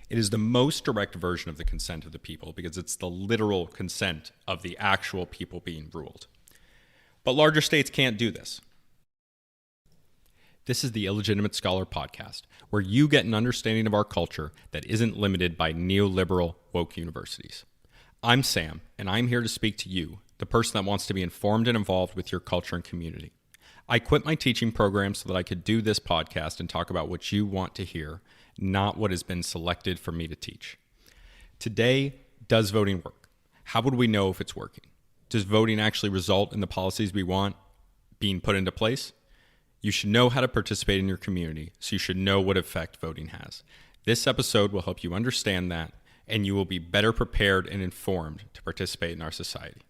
It is the most direct version of the consent of the people because it's the literal consent of the actual people being ruled. But larger states can't do this. This is the Illegitimate Scholar Podcast, where you get an understanding of our culture that isn't limited by neoliberal woke universities. I'm Sam, and I'm here to speak to you, the person that wants to be informed and involved with your culture and community. I quit my teaching program so that I could do this podcast and talk about what you want to hear, not what has been selected for me to teach. Today, does voting work? How would we know if it's working? Does voting actually result in the policies we want being put into place? You should know how to participate in your community, so you should know what effect voting has. This episode will help you understand that, and you will be better prepared and informed to participate in our society.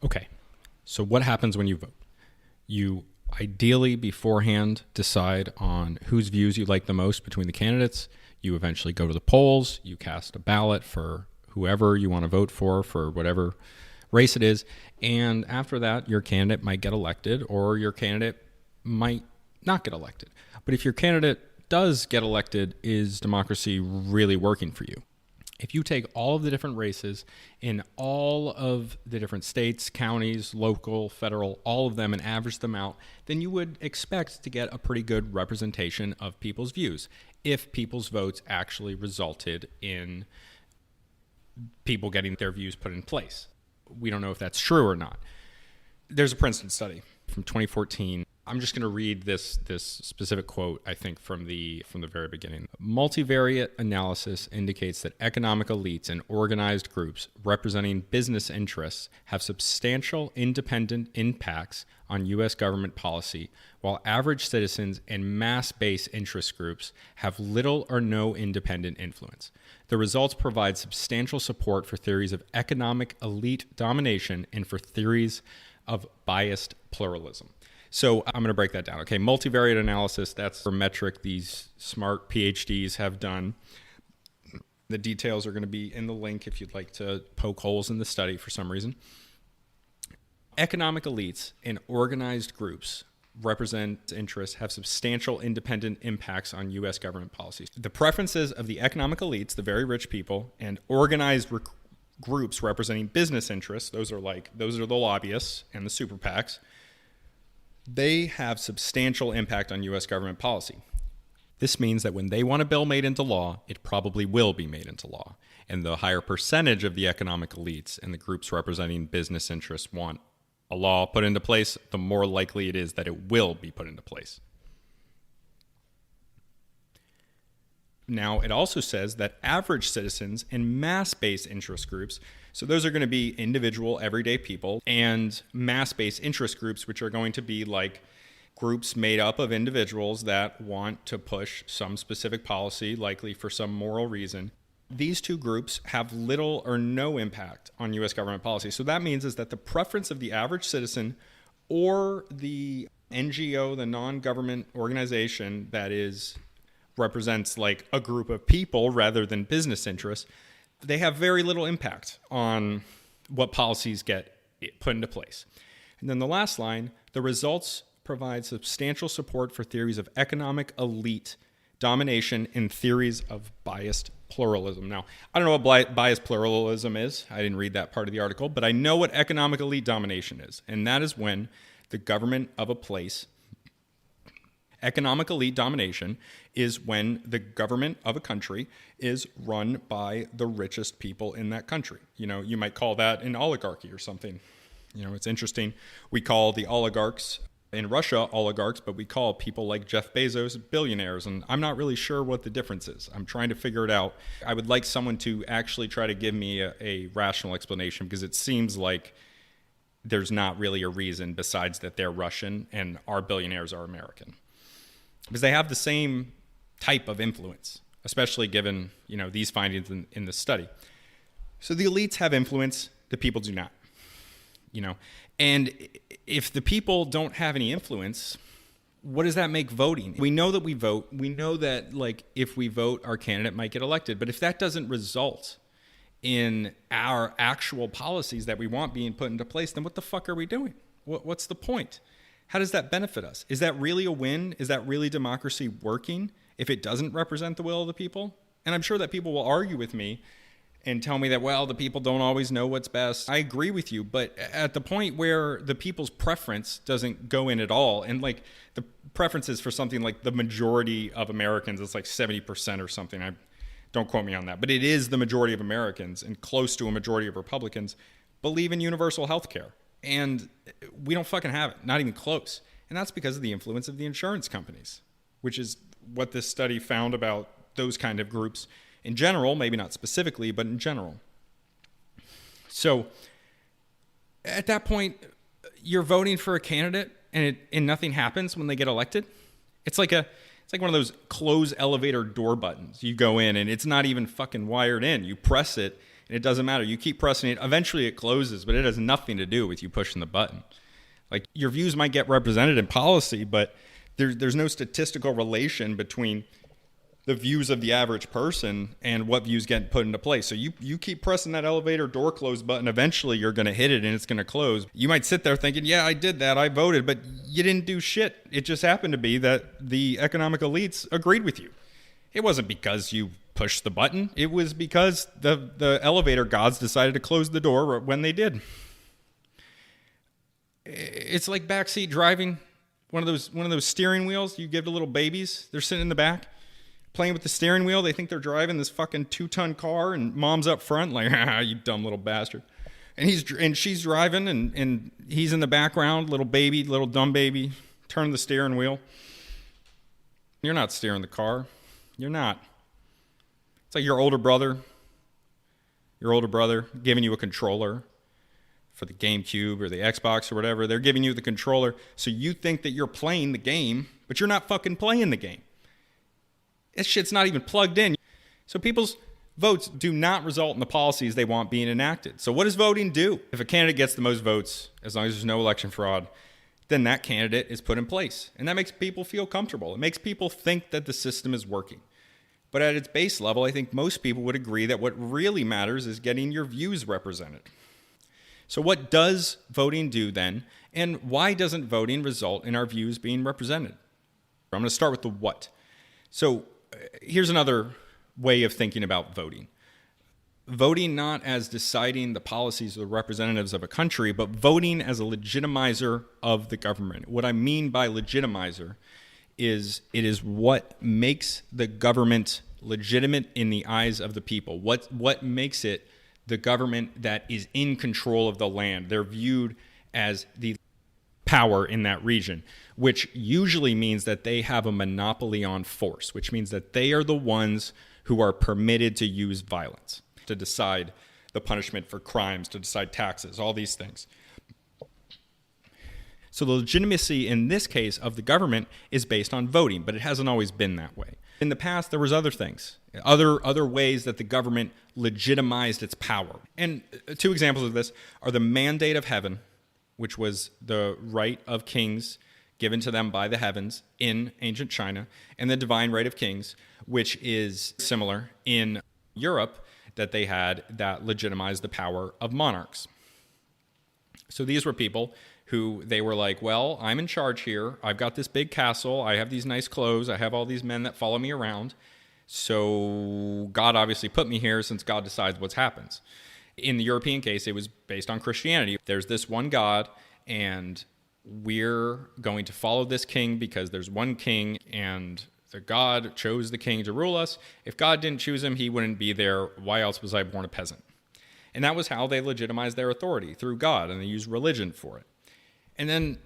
Okay, so what happens when you vote? You ideally beforehand decide on whose views you like the most between the candidates. You eventually go to the polls, you cast a ballot for whoever you want to vote for whatever race it is, and after that, your candidate might get elected or your candidate might not get elected. But if your candidate does get elected, is democracy really working for you? If you take all of the different races in all of the different states, counties, local, federal, all of them, and average them out, then you would expect to get a pretty good representation of people's views if people's votes actually resulted in people getting their views put in place. We don't know if that's true or not. There's a Princeton study from 2014. I'm just going to read this specific quote, I think, from the very beginning. Multivariate analysis indicates that economic elites and organized groups representing business interests have substantial independent impacts on U.S. government policy, while average citizens and mass-based interest groups have little or no independent influence. The results provide substantial support for theories of economic elite domination and for theories of biased pluralism. So I'm going to break that down. Okay, multivariate analysis, that's a metric these smart PhDs have done. The details are going to be in the link if you'd like to poke holes in the study for some reason. Economic elites and organized groups represent interests have substantial independent impacts on U.S. government policies. The preferences of the economic elites, the very rich people, and organized groups representing business interests, those are the lobbyists and the super PACs, they have substantial impact on U.S. government policy. This means that when they want a bill made into law, it probably will be made into law. And the higher percentage of the economic elites and the groups representing business interests want a law put into place, the more likely it is that it will be put into place. Now, it also says that average citizens and mass-based interest groups, so those are going to be individual, everyday people, and mass-based interest groups, which are going to be like groups made up of individuals that want to push some specific policy, likely for some moral reason. These two groups have little or no impact on U.S. government policy. So that means is that the preference of the average citizen or the NGO, the non-government organization that represents like a group of people rather than business interests, they have very little impact on what policies get put into place. And then the last line, the results provide substantial support for theories of economic elite domination and theories of biased pluralism. Now, I don't know what biased pluralism is. I didn't read that part of the article, but I know what economic elite domination is. And that is when the government of a place, economic elite domination is when the government of a country is run by the richest people in that country. You know, you might call that an oligarchy or something. You know, it's interesting. We call the oligarchs in Russia oligarchs, but we call people like Jeff Bezos billionaires, and I'm not really sure what the difference is. I'm trying to figure it out. I would like someone to actually try to give me a rational explanation, because it seems like there's not really a reason besides that they're Russian and our billionaires are American. Because they have the same type of influence, especially given, you know, these findings in the study. So the elites have influence, the people do not. You know, and if the people don't have any influence, what does that make voting? We know that we vote. We know that, like, if we vote, our candidate might get elected. But if that doesn't result in our actual policies that we want being put into place, then what the fuck are we doing? What's the point? How does that benefit us? Is that really a win? Is that really democracy working if it doesn't represent the will of the people? And I'm sure that people will argue with me and tell me that, well, the people don't always know what's best. I agree with you, but at the point where the people's preference doesn't go in at all, and like the preference is for something like the majority of Americans, it's like 70% or something. Don't quote me on that, but it is the majority of Americans and close to a majority of Republicans believe in universal health care. And we don't fucking have it, not even close. And that's because of the influence of the insurance companies, which is what this study found about those kind of groups in general, maybe not specifically, but in general. So at that point, you're voting for a candidate and nothing happens when they get elected. It's like one of those close elevator door buttons. You go in and it's not even fucking wired in. You press it and it doesn't matter. You keep pressing it. Eventually it closes, but it has nothing to do with you pushing the button. Like, your views might get represented in policy, but there's no statistical relation between the views of the average person and what views get put into place. So you keep pressing that elevator door close button. Eventually you're going to hit it and it's going to close. You might sit there thinking, yeah, I did that. I voted, but you didn't do shit. It just happened to be that the economic elites agreed with you. It wasn't because you pushed the button. It was because the elevator gods decided to close the door when they did. It's like backseat driving. One of those steering wheels you give to little babies. They're sitting in the back, playing with the steering wheel. They think they're driving this fucking 2-ton car, and mom's up front like, ah, you dumb little bastard. And she's driving, and he's in the background, little dumb baby, turning the steering wheel. You're not steering the car. You're not. It's like your older brother giving you a controller for the GameCube or the Xbox or whatever. They're giving you the controller, so you think that you're playing the game, but you're not fucking playing the game. This shit's not even plugged in. So people's votes do not result in the policies they want being enacted. So what does voting do? If a candidate gets the most votes, as long as there's no election fraud, then that candidate is put in place. And that makes people feel comfortable. It makes people think that the system is working. But at its base level, I think most people would agree that what really matters is getting your views represented. So what does voting do then? And why doesn't voting result in our views being represented? I'm going to start with the what. So here's another way of thinking about voting. Voting not as deciding the policies of the representatives of a country, but voting as a legitimizer of the government. What I mean by legitimizer is it is what makes the government legitimate in the eyes of the people. What makes it the government that is in control of the land. They're viewed as the power in that region, which usually means that they have a monopoly on force, which means that they are the ones who are permitted to use violence, to decide the punishment for crimes, to decide taxes, all these things. So the legitimacy in this case of the government is based on voting, but it hasn't always been that way. In the past, there was other things, other ways that the government legitimized its power. And two examples of this are the mandate of heaven, which was the right of kings given to them by the heavens in ancient China, and the divine right of kings, which is similar in Europe, that they had that legitimized the power of monarchs. So these were people who they were like, well, I'm in charge here. I've got this big castle. I have these nice clothes. I have all these men that follow me around. So God obviously put me here since God decides what happens. In the European case, it was based on Christianity. There's this one God, and we're going to follow this king because there's one king, and the God chose the king to rule us. If God didn't choose him, he wouldn't be there. Why else was I born a peasant? And that was how they legitimized their authority, through God, and they used religion for it. And then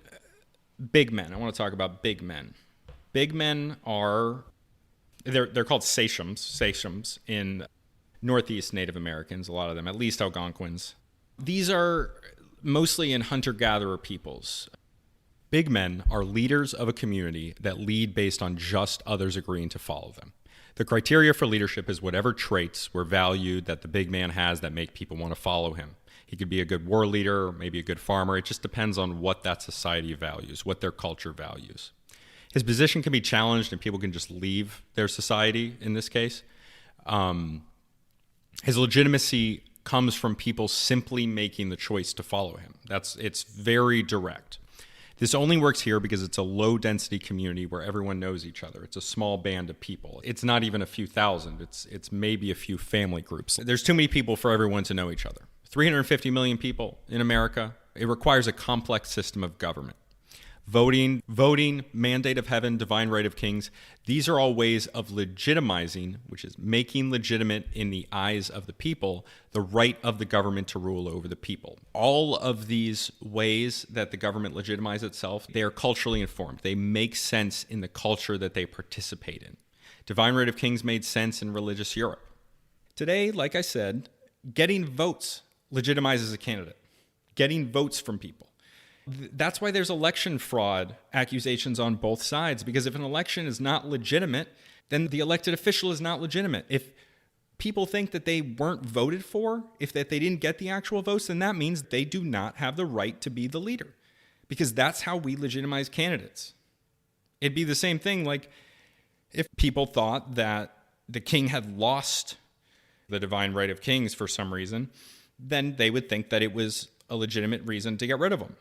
big men. I want to talk about big men. Big men are, they're called sachems in Northeast Native Americans, a lot of them, at least Algonquins. These are mostly in hunter-gatherer peoples. Big men are leaders of a community that lead based on just others agreeing to follow them. The criteria for leadership is whatever traits were valued that the big man has that make people want to follow him. He could be a good war leader, or maybe a good farmer. It just depends on what that society values, what their culture values. His position can be challenged and people can just leave their society in this case. His legitimacy comes from people simply making the choice to follow him. It's very direct. This only works here because it's a low-density community where everyone knows each other. It's a small band of people. It's not even a few thousand. It's maybe a few family groups. There's too many people for everyone to know each other. 350 million people in America. It requires a complex system of government. Voting, mandate of heaven, divine right of kings. These are all ways of legitimizing, which is making legitimate in the eyes of the people, the right of the government to rule over the people. All of these ways that the government legitimizes itself, they are culturally informed. They make sense in the culture that they participate in. Divine right of kings made sense in religious Europe. Today, like I said, getting votes legitimizes a candidate. Getting votes from people. That's why there's election fraud accusations on both sides, because if an election is not legitimate, then the elected official is not legitimate. If people think that they weren't voted for, if that they didn't get the actual votes, then that means they do not have the right to be the leader, because that's how we legitimize candidates. It'd be the same thing like if people thought that the king had lost the divine right of kings for some reason, then they would think that it was a legitimate reason to get rid of them.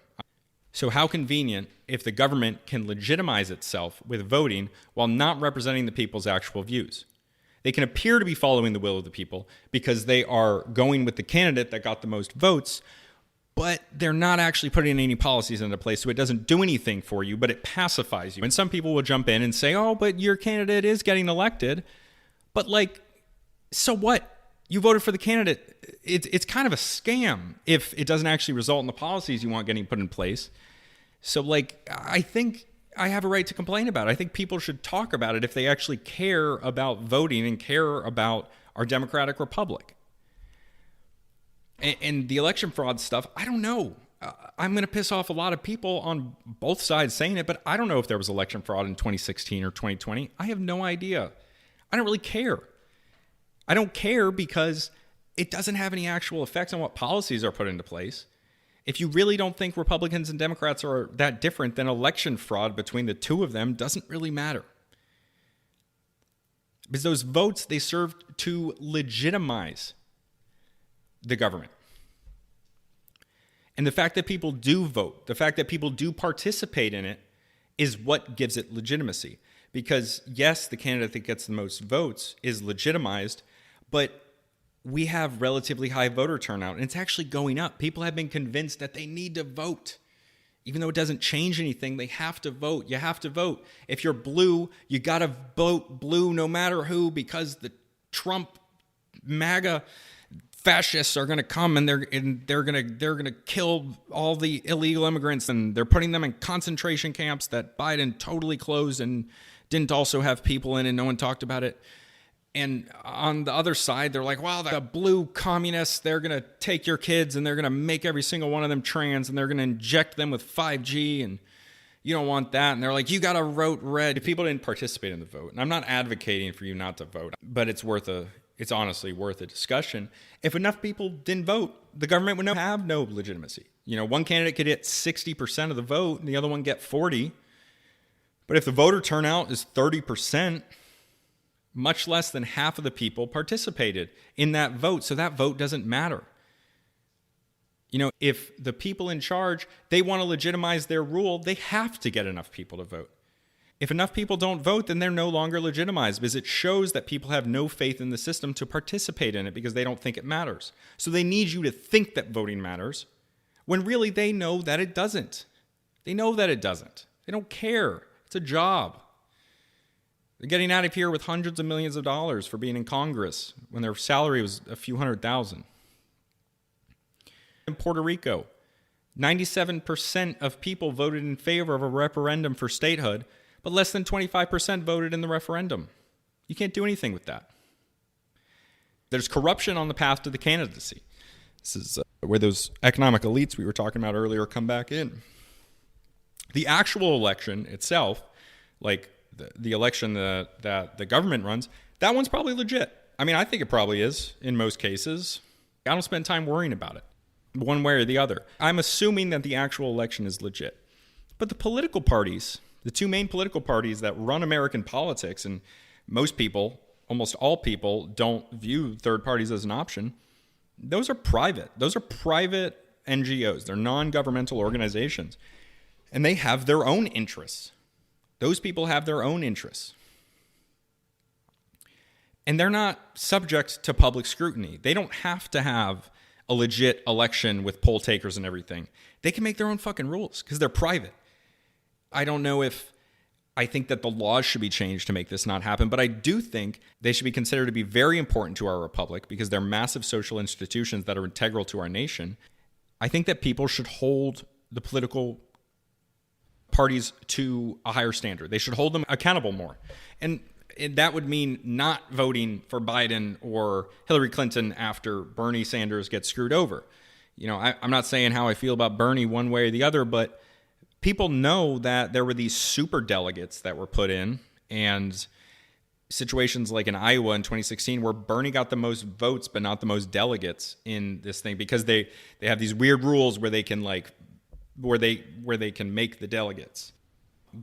So how convenient if the government can legitimize itself with voting while not representing the people's actual views. They can appear to be following the will of the people because they are going with the candidate that got the most votes, but they're not actually putting any policies into place, so it doesn't do anything for you, but it pacifies you. And some people will jump in and say, oh, but your candidate is getting elected. But so what? You voted for the candidate. It's kind of a scam if it doesn't actually result in the policies you want getting put in place. So, I think I have a right to complain about it. I think people should talk about it if they actually care about voting and care about our democratic republic. And the election fraud stuff, I don't know. I'm going to piss off a lot of people on both sides saying it, but I don't know if there was election fraud in 2016 or 2020. I have no idea. I don't really care. I don't care because it doesn't have any actual effects on what policies are put into place. If you really don't think Republicans and Democrats are that different, then election fraud between the two of them doesn't really matter. Because those votes, they serve to legitimize the government. And the fact that people do vote, the fact that people do participate in it, is what gives it legitimacy. Because yes, the candidate that gets the most votes is legitimized, but we have relatively high voter turnout, and it's actually going up. People have been convinced that they need to vote. Even though it doesn't change anything, they have to vote. You have to vote. If you're blue, you got to vote blue no matter who, because the Trump MAGA fascists are going to come and they're going to kill all the illegal immigrants, and they're putting them in concentration camps that Biden totally closed and didn't also have people in, and no one talked about it. And on the other side, they're like, wow, the blue communists, they're going to take your kids and they're going to make every single one of them trans, and they're going to inject them with 5G, and you don't want that. And they're like, you got to vote red. If people didn't participate in the vote, and I'm not advocating for you not to vote, but it's honestly worth a discussion. If enough people didn't vote, the government would have no legitimacy. One candidate could get 60% of the vote and the other one get 40%. But if the voter turnout is 30%, much less than half of the people participated in that vote. So that vote doesn't matter. If the people in charge, they want to legitimize their rule, they have to get enough people to vote. If enough people don't vote, then they're no longer legitimized, because it shows that people have no faith in the system to participate in it because they don't think it matters. So they need you to think that voting matters when really they know that it doesn't. They know that it doesn't. They don't care. It's a job. They're getting out of here with hundreds of millions of dollars for being in Congress when their salary was a few $100,000. In Puerto Rico, 97% of people voted in favor of a referendum for statehood, but less than 25% voted in the referendum. You can't do anything with that. There's corruption on the path to the candidacy. This is where those economic elites we were talking about earlier come back in. The actual election itself, like the election that the government runs, that one's probably legit. I mean, I think it probably is in most cases. I don't spend time worrying about it, one way or the other. I'm assuming that the actual election is legit. But the political parties, the two main political parties that run American politics, and most people, almost all people, don't view third parties as an option, those are private. Those are private NGOs. They're non-governmental organizations. And they have their own interests. Those people have their own interests. And they're not subject to public scrutiny. They don't have to have a legit election with poll takers and everything. They can make their own fucking rules because they're private. I don't know if I think that the laws should be changed to make this not happen, but I do think they should be considered to be very important to our republic because they're massive social institutions that are integral to our nation. I think that people should hold the political parties to a higher standard. They should hold them accountable more. And that would mean not voting for Biden or Hillary Clinton after Bernie Sanders gets screwed over. You know, I'm not saying how I feel about Bernie one way or the other, but people know that there were these super delegates that were put in, and situations like in Iowa in 2016 where Bernie got the most votes but not the most delegates in this thing because they have these weird rules where they can where they can make the delegates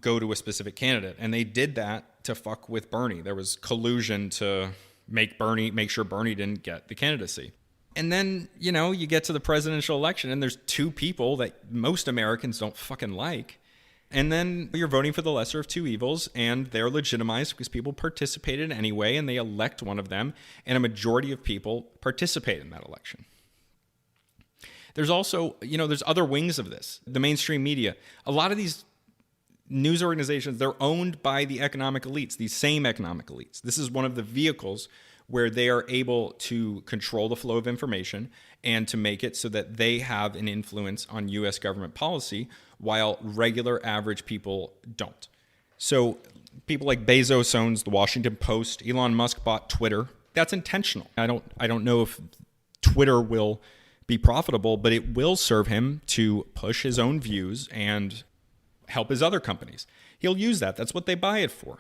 go to a specific candidate, and they did that to fuck with Bernie. There was collusion to make sure Bernie didn't get the candidacy. And then, you know, you get to the presidential election and there's two people that most Americans don't fucking like. And then you're voting for the lesser of two evils, and they're legitimized because people participated anyway, and they elect one of them, and a majority of people participate in that election. There's also, you know, there's other wings of this. The mainstream media, a lot of these news organizations, they're owned by the economic elites, these same economic elites. This is one of the vehicles where they are able to control the flow of information and to make it so that they have an influence on U.S. government policy while regular average people don't. So people like Bezos owns the Washington Post, Elon Musk bought Twitter. That's intentional. I don't know if Twitter will be profitable, but it will serve him to push his own views and help his other companies. He'll use that. That's what they buy it for.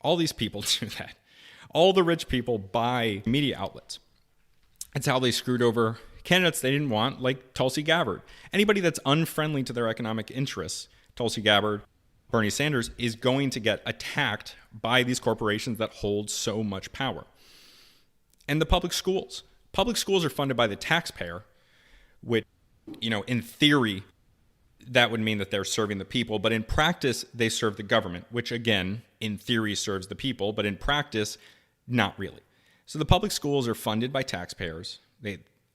All these people do that. All the rich people buy media outlets. That's how they screwed over candidates they didn't want, like Tulsi Gabbard. Anybody that's unfriendly to their economic interests, Tulsi Gabbard, Bernie Sanders, is going to get attacked by these corporations that hold so much power. And the public schools. Public schools are funded by the taxpayer, which, you know, in theory, that would mean that they're serving the people, but in practice, they serve the government, which again, in theory, serves the people, but in practice, not really. So the public schools are funded by taxpayers,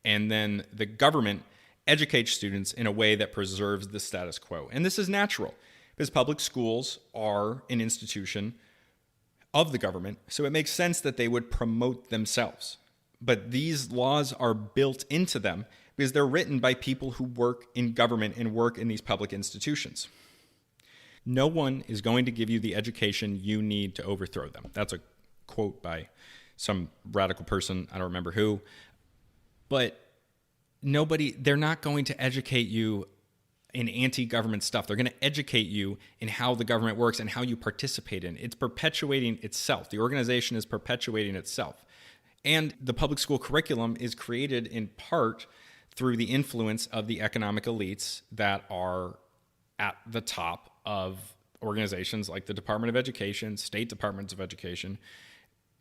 and then the government educates students in a way that preserves the status quo. And this is natural, because public schools are an institution of the government, so it makes sense that they would promote themselves. But these laws are built into them because they're written by people who work in government and work in these public institutions. No one is going to give you the education you need to overthrow them. That's a quote by some radical person, I don't remember who. But they're not going to educate you in anti-government stuff. They're going to educate you in how the government works and how you participate in it. It's perpetuating itself. The organization is perpetuating itself. And the public school curriculum is created in part through the influence of the economic elites that are at the top of organizations like the Department of Education, state departments of education,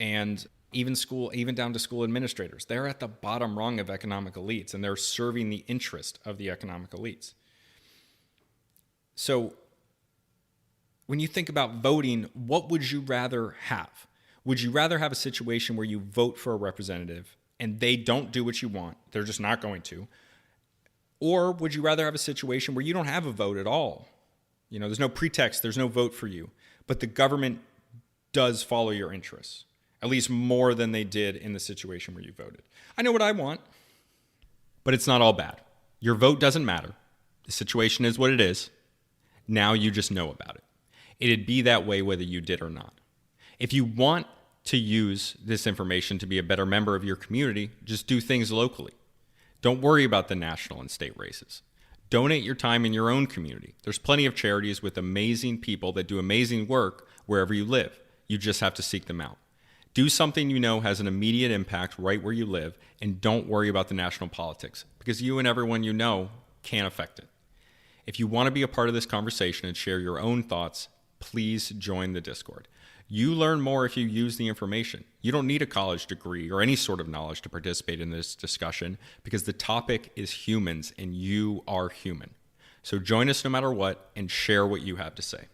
and even down to school administrators. They're at the bottom rung of economic elites, and they're serving the interest of the economic elites. So when you think about voting, what would you rather have? Would you rather have a situation where you vote for a representative and they don't do what you want, they're just not going to? Or would you rather have a situation where you don't have a vote at all? You know, there's no pretext, there's no vote for you, but the government does follow your interests, at least more than they did in the situation where you voted. I know what I want, but it's not all bad. Your vote doesn't matter. The situation is what it is. Now you just know about it. It'd be that way whether you did or not. If you want to use this information to be a better member of your community, just do things locally. Don't worry about the national and state races. Donate your time in your own community. There's plenty of charities with amazing people that do amazing work wherever you live. You just have to seek them out. Do something you know has an immediate impact right where you live, and don't worry about the national politics, because you and everyone you know can't affect it. If you want to be a part of this conversation and share your own thoughts, please join the Discord. You learn more if you use the information. You don't need a college degree or any sort of knowledge to participate in this discussion, because the topic is humans and you are human. So join us no matter what and share what you have to say.